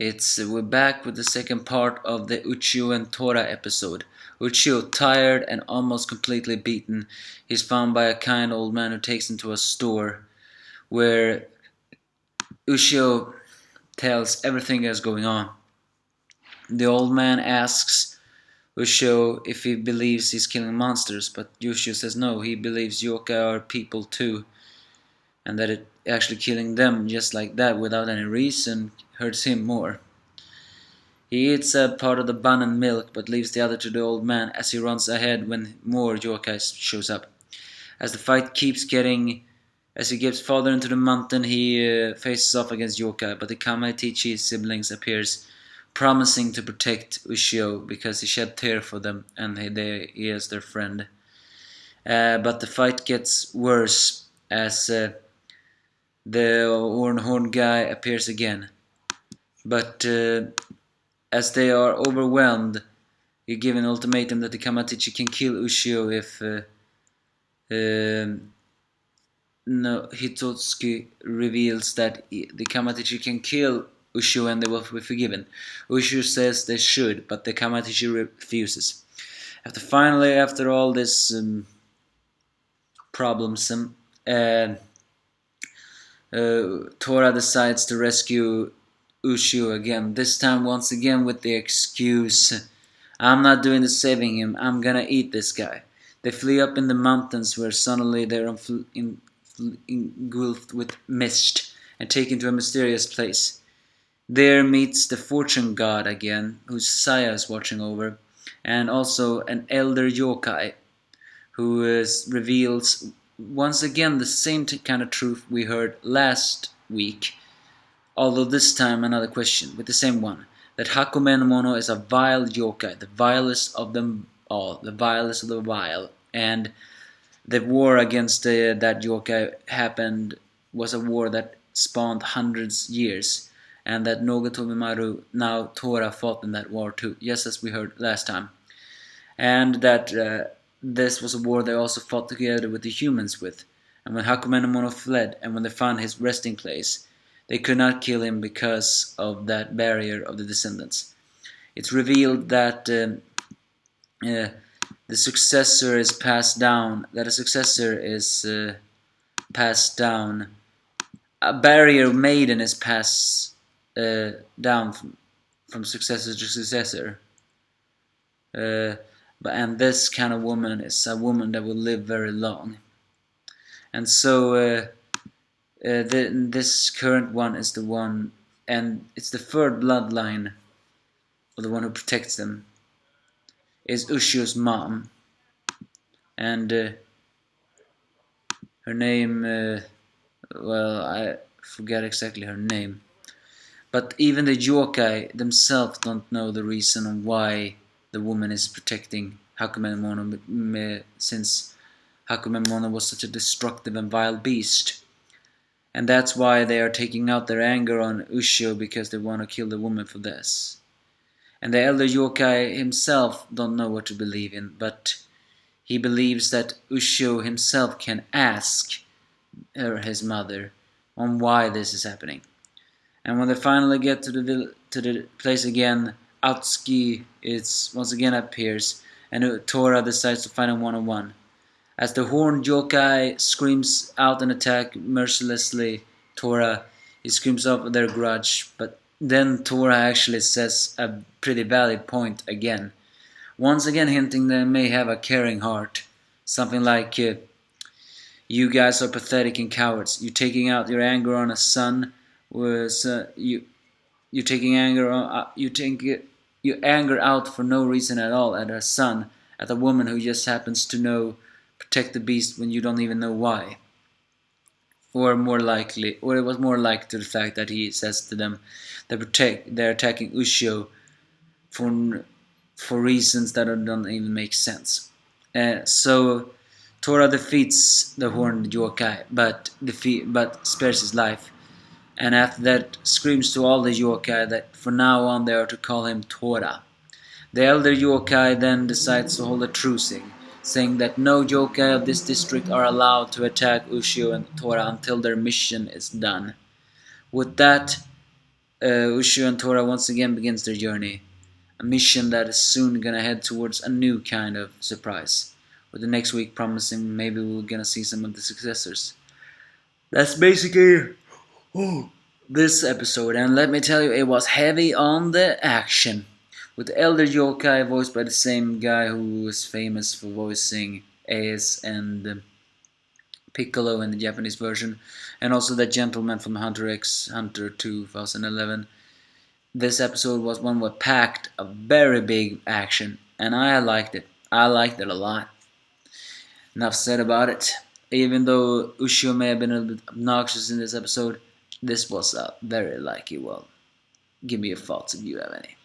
We're back with the second part of the Ushio and Tora episode. Ushio, tired and almost completely beaten, is found by a kind old man who takes him to a store where Ushio tells everything that's going on. The old man asks Ushio if he believes he's killing monsters, but Ushio says no, he believes yokai are people too, and that it actually killing them just like that without any reason hurts him more. He eats a part of the bun and milk, but leaves the other to the old man as he runs ahead when more yokai shows up. As the fight keeps getting, as he gets farther into the mountain, he faces off against yokai, but the Kamaitichi siblings appears, promising to protect Ushio because he shed tears for them and he is their friend. But the fight gets worse as the horn guy appears again. But as they are overwhelmed, you give an ultimatum that the Kamaitichi can kill Ushio if Hitotsuki reveals that the Kamaitichi can kill Ushio and they will be forgiven. Ushio says they should, but the Kamaitichi refuses. After all this problems, Tora decides to rescue Ushio again, this time once again with the excuse, I'm not doing the saving him, I'm gonna eat this guy. They flee up in the mountains where suddenly they're engulfed with mist and taken to a mysterious place. There meets the fortune god again, whose Saya is watching over, and also an elder yokai, who reveals once again the same kind of truth we heard last week, although this time another question, with the same one, that Hakumen no Mono is a vile yokai, the vilest of them all, the vilest of the vile, and the war against that yokai was a war that spawned hundreds of years, and that Nogatomimaru, now Tora, fought in that war too, just as we heard last time, and that this was a war they also fought together with the humans with, and when Hakumen no Mono fled, and when they found his resting place, they could not kill him because of that barrier of the descendants. It's revealed that the successor is passed down. A barrier maiden is passed down from successor to successor. And this kind of woman is a woman that will live very long. And so this current one is the one, and it's the third bloodline of the one who protects them, is Ushio's mom. And her name, I forget exactly her name. But even the yokai themselves don't know the reason on why the woman is protecting Hakumen no Mono, since Hakumen no Mono was such a destructive and vile beast. And that's why they are taking out their anger on Ushio, because they want to kill the woman for this. And the elder yokai himself don't know what to believe in, but he believes that Ushio himself can ask his mother on why this is happening. And when they finally get to the place again, Atsuki once again appears, and Tora decides to fight him one-on-one. As the horned yokai screams out an attack mercilessly, he screams off their grudge, but then Tora actually says a pretty valid point again. Once again hinting they may have a caring heart. Something like, you guys are pathetic and cowards. You taking out your anger on a son was you anger out for no reason at all at a son, at a woman who just happens to protect the beast when you don't even know why. Or it was more likely to the fact that he says to them they're attacking Ushio for reasons that don't even make sense. So Tora defeats the horned yokai, but spares his life. And after that screams to all the yokai that from now on they are to call him Tora. The elder yokai then decides to hold a trucing, saying that no yokai of this district are allowed to attack Ushio and Tora until their mission is done. With that, Ushio and Tora once again begins their journey, a mission that is soon gonna head towards a new kind of surprise, with the next week promising maybe we're gonna see some of the successors. That's basically this episode, and let me tell you, it was heavy on the action, with the elder yokai voiced by the same guy who is famous for voicing Ace and Piccolo in the Japanese version, and also that gentleman from Hunter x Hunter 2011. This episode was one with packed a very big action, and I liked it. I liked it a lot. Enough said about it. Even though Ushio may have been a little bit obnoxious in this episode, this was a very likely one. Give me your thoughts if you have any.